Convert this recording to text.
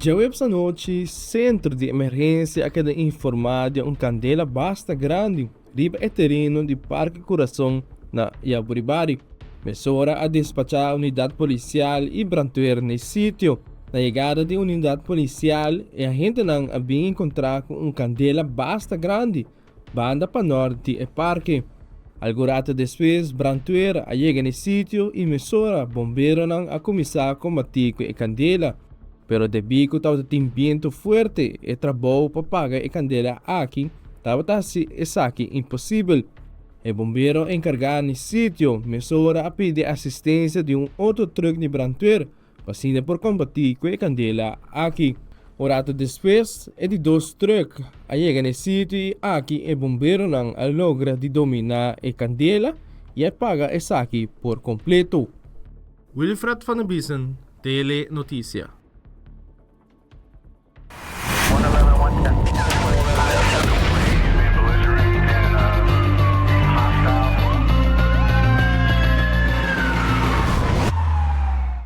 Diahuebs anochi, centro de emergência a cada informada Candela basta grandi, riba e tereno de Parke Curason na Jaburibari. Mesura a despachar a unidade policial e brantuer no sítio. Na chegada de unidade policial, a gente não havia encontrado com Candela basta grande, banda para norte e parque. Algo rato depois, brantuer a chega no sítio e mesura bombeiro não a começar a combater com a Candela. Pero debido que estava tendo vento forte e trabalho para pagar a Candela aqui, estava aqui impossível. O bombeiro encarregado no sítio mesura a pedir assistência de outro truque de brantuer, para por combater com a Candela aqui. O rato depois, é de dois truques a chegar no sítio e aqui o bombeiro não logra de dominar a Candela e apaga essa aqui por completo. Wilfred van Biezen, Tele Notícia.